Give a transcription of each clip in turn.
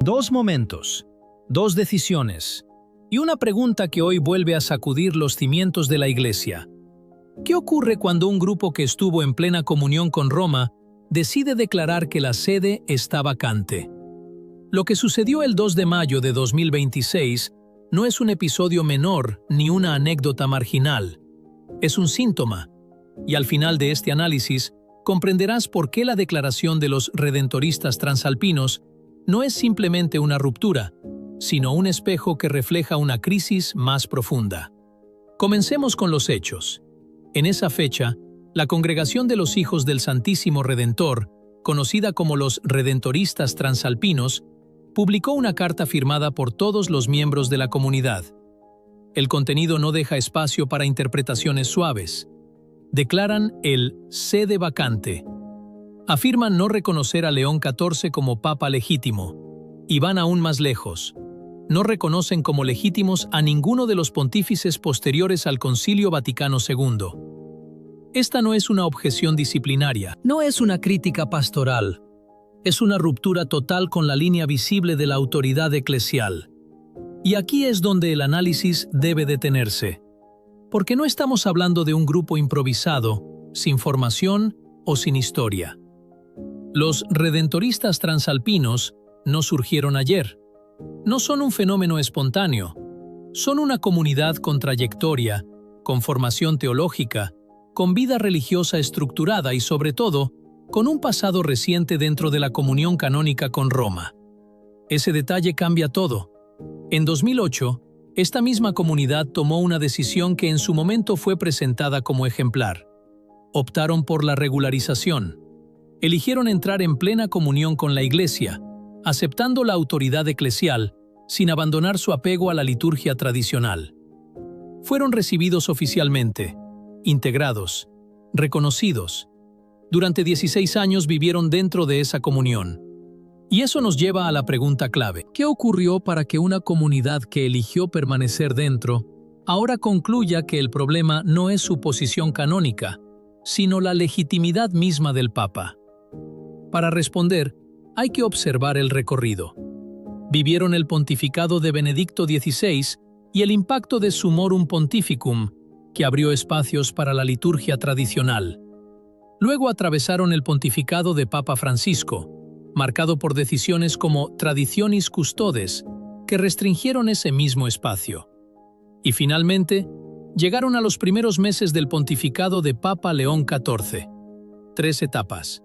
Dos momentos, dos decisiones y una pregunta que hoy vuelve a sacudir los cimientos de la Iglesia. ¿Qué ocurre cuando un grupo que estuvo en plena comunión con Roma decide declarar que la sede está vacante? Lo que sucedió el 2 de mayo de 2026 no es un episodio menor ni una anécdota marginal. Es un síntoma, y al final de este análisis comprenderás por qué la declaración de los redentoristas transalpinos no es simplemente una ruptura, sino un espejo que refleja una crisis más profunda. Comencemos con los hechos. En esa fecha, la Congregación de los Hijos del Santísimo Redentor, conocida como los redentoristas transalpinos, publicó una carta firmada por todos los miembros de la comunidad. El contenido no deja espacio para interpretaciones suaves. Declaran el sede vacante. Afirman no reconocer a León XIV como papa legítimo. Y van aún más lejos. No reconocen como legítimos a ninguno de los pontífices posteriores al Concilio Vaticano II. Esta no es una objeción disciplinaria, no es una crítica pastoral. Es una ruptura total con la línea visible de la autoridad eclesial. Y aquí es donde el análisis debe detenerse. Porque no estamos hablando de un grupo improvisado, sin formación o sin historia. Los redentoristas transalpinos no surgieron ayer. No son un fenómeno espontáneo. Son una comunidad con trayectoria, con formación teológica, con vida religiosa estructurada y, sobre todo, con un pasado reciente dentro de la comunión canónica con Roma. Ese detalle cambia todo. En 2008, esta misma comunidad tomó una decisión que en su momento fue presentada como ejemplar. Optaron por la regularización. Eligieron entrar en plena comunión con la Iglesia, aceptando la autoridad eclesial, sin abandonar su apego a la liturgia tradicional. Fueron recibidos oficialmente, integrados, reconocidos. Durante 16 años vivieron dentro de esa comunión. Y eso nos lleva a la pregunta clave. ¿Qué ocurrió para que una comunidad que eligió permanecer dentro ahora concluya que el problema no es su posición canónica, sino la legitimidad misma del Papa? Para responder, hay que observar el recorrido. Vivieron el pontificado de Benedicto XVI y el impacto de Summorum Pontificum, que abrió espacios para la liturgia tradicional. Luego atravesaron el pontificado de Papa Francisco, marcado por decisiones como Traditionis Custodes, que restringieron ese mismo espacio. Y finalmente, llegaron a los primeros meses del pontificado de Papa León XIV. 3 etapas,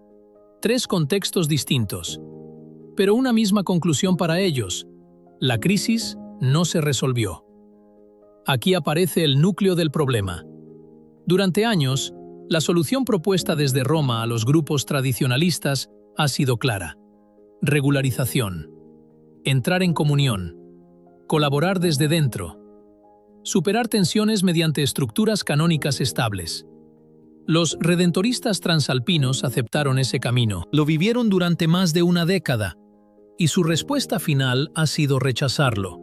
3 contextos distintos, pero una misma conclusión para ellos: la crisis no se resolvió. Aquí aparece el núcleo del problema. Durante años, la solución propuesta desde Roma a los grupos tradicionalistas ha sido clara: regularización, entrar en comunión, colaborar desde dentro, superar tensiones mediante estructuras canónicas estables. Los redentoristas transalpinos aceptaron ese camino. Lo vivieron durante más de una década, y su respuesta final ha sido rechazarlo.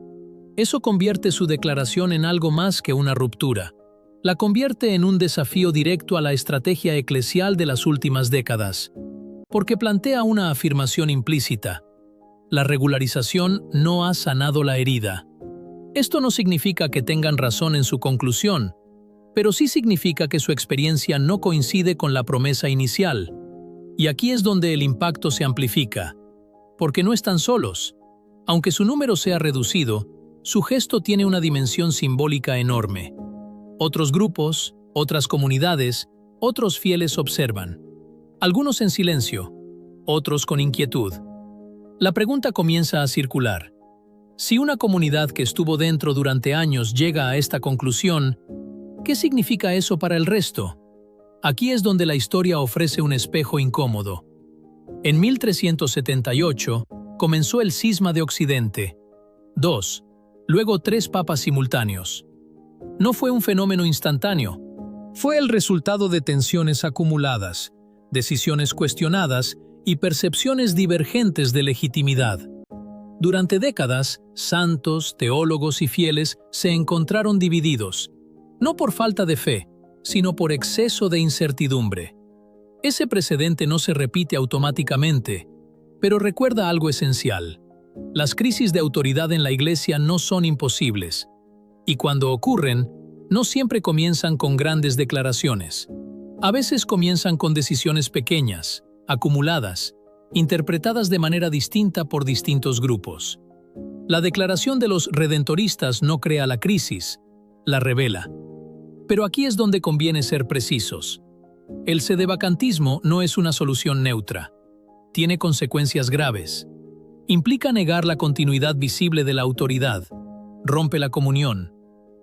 Eso convierte su declaración en algo más que una ruptura. La convierte en un desafío directo a la estrategia eclesial de las últimas décadas, porque plantea una afirmación implícita: la regularización no ha sanado la herida. Esto no significa que tengan razón en su conclusión, pero sí significa que su experiencia no coincide con la promesa inicial. Y aquí es donde el impacto se amplifica, porque no están solos. Aunque su número sea reducido, su gesto tiene una dimensión simbólica enorme. Otros grupos, otras comunidades, otros fieles observan. Algunos en silencio, otros con inquietud. La pregunta comienza a circular. Si una comunidad que estuvo dentro durante años llega a esta conclusión, ¿qué significa eso para el resto? Aquí es donde la historia ofrece un espejo incómodo. En 1378 comenzó el cisma de Occidente. 2, luego 3 papas simultáneos. No fue un fenómeno instantáneo. Fue el resultado de tensiones acumuladas, decisiones cuestionadas y percepciones divergentes de legitimidad. Durante décadas, santos, teólogos y fieles se encontraron divididos, no por falta de fe, sino por exceso de incertidumbre. Ese precedente no se repite automáticamente, pero recuerda algo esencial. Las crisis de autoridad en la Iglesia no son imposibles, y cuando ocurren, no siempre comienzan con grandes declaraciones. A veces comienzan con decisiones pequeñas, acumuladas, interpretadas de manera distinta por distintos grupos. La declaración de los redentoristas no crea la crisis, la revela. Pero aquí es donde conviene ser precisos. El sedevacantismo no es una solución neutra. Tiene consecuencias graves. Implica negar la continuidad visible de la autoridad, rompe la comunión,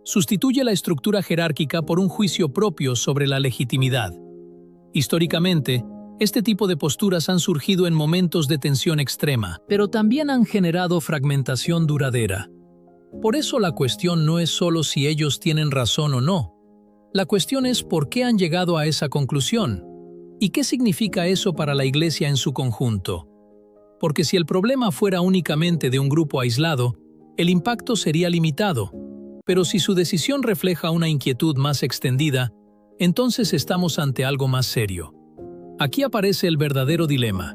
sustituye la estructura jerárquica por un juicio propio sobre la legitimidad. Históricamente, este tipo de posturas han surgido en momentos de tensión extrema, pero también han generado fragmentación duradera. Por eso la cuestión no es solo si ellos tienen razón o no. La cuestión es por qué han llegado a esa conclusión y qué significa eso para la Iglesia en su conjunto. Porque si el problema fuera únicamente de un grupo aislado, el impacto sería limitado. Pero si su decisión refleja una inquietud más extendida, entonces estamos ante algo más serio. Aquí aparece el verdadero dilema.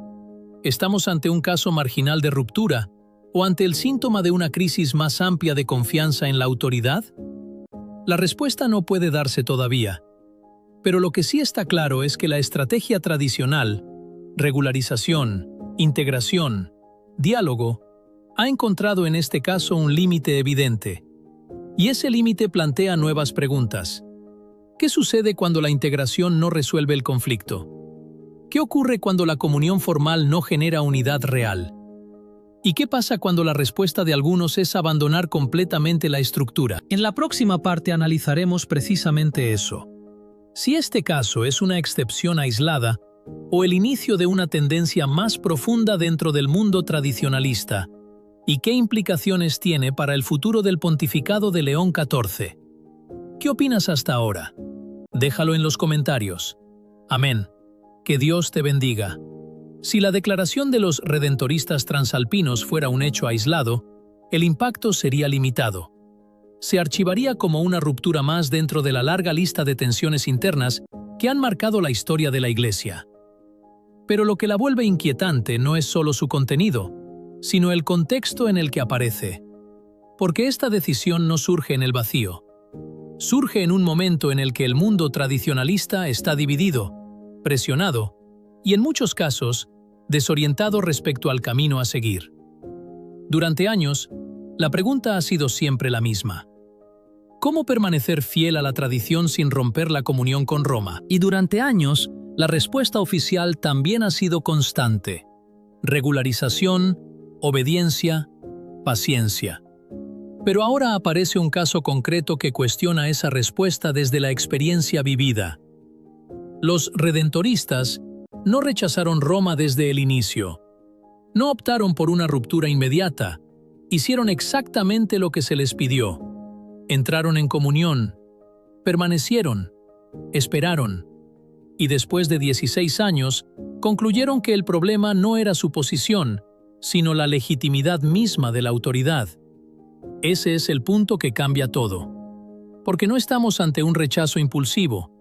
¿Estamos ante un caso marginal de ruptura o ante el síntoma de una crisis más amplia de confianza en la autoridad? La respuesta no puede darse todavía. Pero lo que sí está claro es que la estrategia tradicional, regularización, integración, diálogo, ha encontrado en este caso un límite evidente. Y ese límite plantea nuevas preguntas. ¿Qué sucede cuando la integración no resuelve el conflicto? ¿Qué ocurre cuando la comunión formal no genera unidad real? ¿Y qué pasa cuando la respuesta de algunos es abandonar completamente la estructura? En la próxima parte analizaremos precisamente eso. Si este caso es una excepción aislada o el inicio de una tendencia más profunda dentro del mundo tradicionalista, ¿y qué implicaciones tiene para el futuro del pontificado de León XIV? ¿Qué opinas hasta ahora? Déjalo en los comentarios. Amén. Que Dios te bendiga. Si la declaración de los redentoristas transalpinos fuera un hecho aislado, el impacto sería limitado. Se archivaría como una ruptura más dentro de la larga lista de tensiones internas que han marcado la historia de la Iglesia. Pero lo que la vuelve inquietante no es solo su contenido, sino el contexto en el que aparece. Porque esta decisión no surge en el vacío. Surge en un momento en el que el mundo tradicionalista está dividido, presionado y, en muchos casos, desorientado respecto al camino a seguir. Durante años, la pregunta ha sido siempre la misma. ¿Cómo permanecer fiel a la tradición sin romper la comunión con Roma? Y durante años, la respuesta oficial también ha sido constante. Regularización, obediencia, paciencia. Pero ahora aparece un caso concreto que cuestiona esa respuesta desde la experiencia vivida. Los redentoristas no rechazaron Roma desde el inicio. No optaron por una ruptura inmediata. Hicieron exactamente lo que se les pidió. Entraron en comunión, permanecieron, esperaron, y después de 16 años, concluyeron que el problema no era su posición, sino la legitimidad misma de la autoridad. Ese es el punto que cambia todo. Porque no estamos ante un rechazo impulsivo,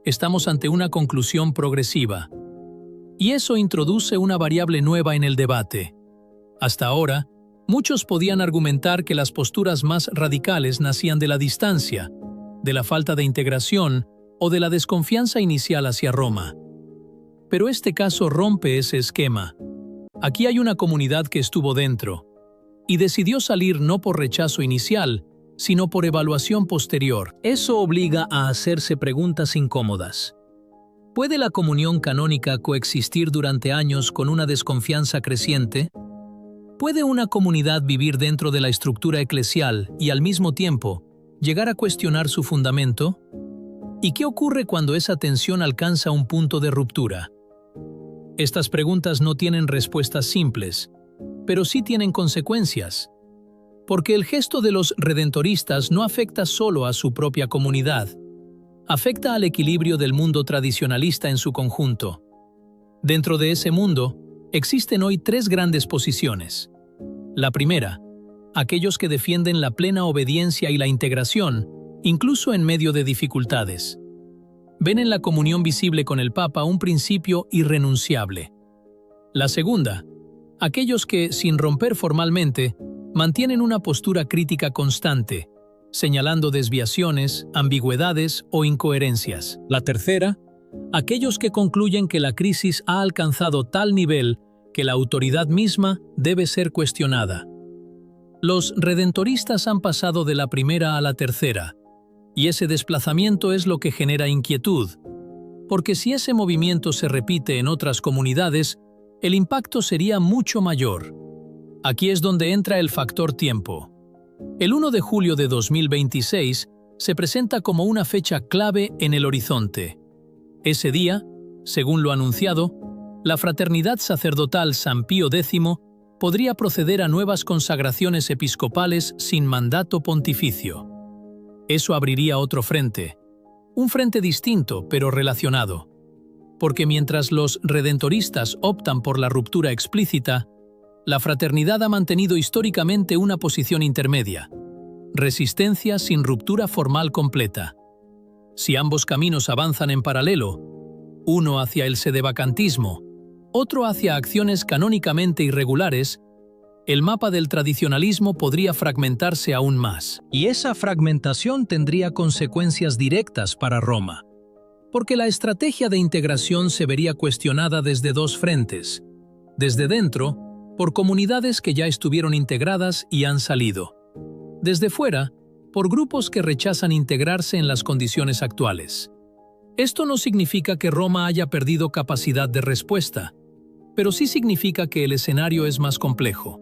estamos ante una conclusión progresiva. Y eso introduce una variable nueva en el debate. Hasta ahora, muchos podían argumentar que las posturas más radicales nacían de la distancia, de la falta de integración o de la desconfianza inicial hacia Roma. Pero este caso rompe ese esquema. Aquí hay una comunidad que estuvo dentro y decidió salir no por rechazo inicial, sino por evaluación posterior. Eso obliga a hacerse preguntas incómodas. ¿Puede la comunión canónica coexistir durante años con una desconfianza creciente? ¿Puede una comunidad vivir dentro de la estructura eclesial y al mismo tiempo llegar a cuestionar su fundamento? ¿Y qué ocurre cuando esa tensión alcanza un punto de ruptura? Estas preguntas no tienen respuestas simples, pero sí tienen consecuencias. Porque el gesto de los redentoristas no afecta solo a su propia comunidad, afecta al equilibrio del mundo tradicionalista en su conjunto. Dentro de ese mundo, existen hoy tres grandes posiciones. La primera, aquellos que defienden la plena obediencia y la integración, incluso en medio de dificultades. Ven en la comunión visible con el Papa un principio irrenunciable. La segunda, aquellos que, sin romper formalmente, mantienen una postura crítica constante, señalando desviaciones, ambigüedades o incoherencias. La tercera, aquellos que concluyen que la crisis ha alcanzado tal nivel que la autoridad misma debe ser cuestionada. Los redentoristas han pasado de la primera a la tercera, y ese desplazamiento es lo que genera inquietud, porque si ese movimiento se repite en otras comunidades, el impacto sería mucho mayor. Aquí es donde entra el factor tiempo. El 1 de julio de 2026 se presenta como una fecha clave en el horizonte. Ese día, según lo anunciado, la Fraternidad Sacerdotal San Pío X podría proceder a nuevas consagraciones episcopales sin mandato pontificio. Eso abriría otro frente, un frente distinto pero relacionado, porque mientras los redentoristas optan por la ruptura explícita, la fraternidad ha mantenido históricamente una posición intermedia, resistencia sin ruptura formal completa. Si ambos caminos avanzan en paralelo, uno hacia el sedevacantismo, otro hacia acciones canónicamente irregulares, el mapa del tradicionalismo podría fragmentarse aún más. Y esa fragmentación tendría consecuencias directas para Roma, porque la estrategia de integración se vería cuestionada desde dos frentes. Desde dentro, por comunidades que ya estuvieron integradas y han salido. Desde fuera, por grupos que rechazan integrarse en las condiciones actuales. Esto no significa que Roma haya perdido capacidad de respuesta, pero sí significa que el escenario es más complejo.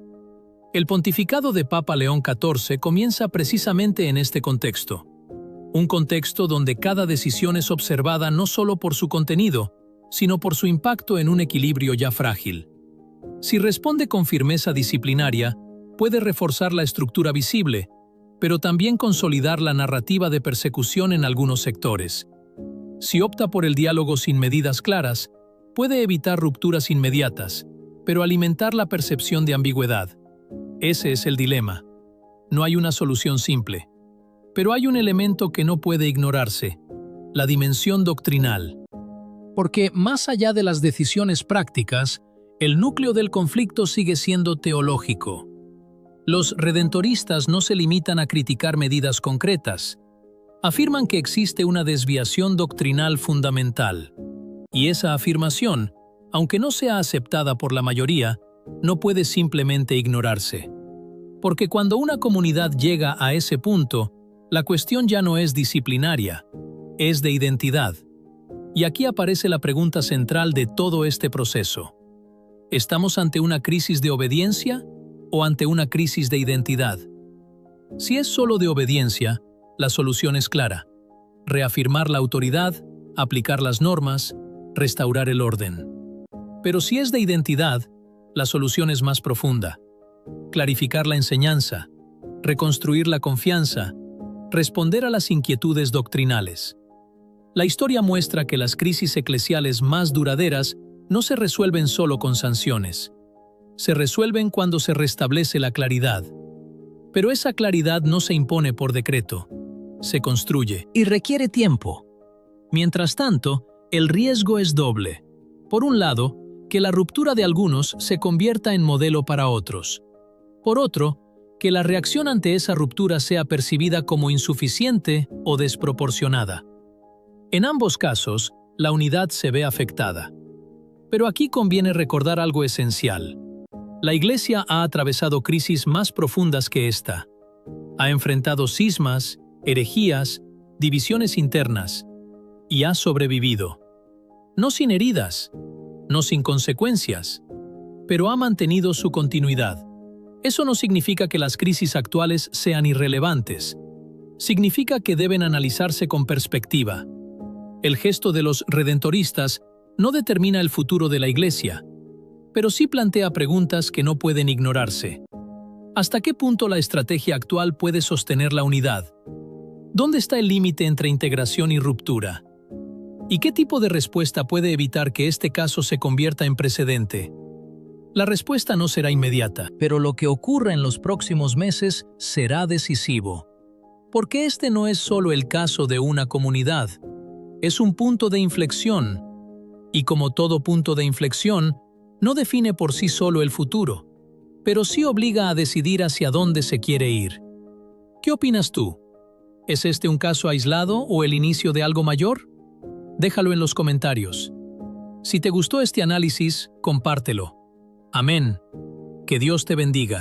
El pontificado de Papa León XIV comienza precisamente en este contexto. Un contexto donde cada decisión es observada no solo por su contenido, sino por su impacto en un equilibrio ya frágil. Si responde con firmeza disciplinaria, puede reforzar la estructura visible, pero también consolidar la narrativa de persecución en algunos sectores. Si opta por el diálogo sin medidas claras, puede evitar rupturas inmediatas, pero alimentar la percepción de ambigüedad. Ese es el dilema. No hay una solución simple. Pero hay un elemento que no puede ignorarse: la dimensión doctrinal. Porque más allá de las decisiones prácticas, el núcleo del conflicto sigue siendo teológico. Los redentoristas no se limitan a criticar medidas concretas. Afirman que existe una desviación doctrinal fundamental. Y esa afirmación, aunque no sea aceptada por la mayoría, no puede simplemente ignorarse. Porque cuando una comunidad llega a ese punto, la cuestión ya no es disciplinaria, es de identidad. Y aquí aparece la pregunta central de todo este proceso. ¿Estamos ante una crisis de obediencia o ante una crisis de identidad? Si es solo de obediencia, la solución es clara: reafirmar la autoridad, aplicar las normas, restaurar el orden. Pero si es de identidad, la solución es más profunda: clarificar la enseñanza, reconstruir la confianza, responder a las inquietudes doctrinales. La historia muestra que las crisis eclesiales más duraderas no se resuelven solo con sanciones. Se resuelven cuando se restablece la claridad. Pero esa claridad no se impone por decreto. Se construye y requiere tiempo. Mientras tanto, el riesgo es doble. Por un lado, que la ruptura de algunos se convierta en modelo para otros. Por otro, que la reacción ante esa ruptura sea percibida como insuficiente o desproporcionada. En ambos casos, la unidad se ve afectada. Pero aquí conviene recordar algo esencial. La Iglesia ha atravesado crisis más profundas que esta. Ha enfrentado cismas, herejías, divisiones internas, y ha sobrevivido. No sin heridas, no sin consecuencias, pero ha mantenido su continuidad. Eso no significa que las crisis actuales sean irrelevantes. Significa que deben analizarse con perspectiva. El gesto de los redentoristas no determina el futuro de la Iglesia, pero sí plantea preguntas que no pueden ignorarse. ¿Hasta qué punto la estrategia actual puede sostener la unidad? ¿Dónde está el límite entre integración y ruptura? ¿Y qué tipo de respuesta puede evitar que este caso se convierta en precedente? La respuesta no será inmediata, pero lo que ocurra en los próximos meses será decisivo. Porque este no es solo el caso de una comunidad, es un punto de inflexión. Y como todo punto de inflexión, no define por sí solo el futuro, pero sí obliga a decidir hacia dónde se quiere ir. ¿Qué opinas tú? ¿Es este un caso aislado o el inicio de algo mayor? Déjalo en los comentarios. Si te gustó este análisis, compártelo. Amén. Que Dios te bendiga.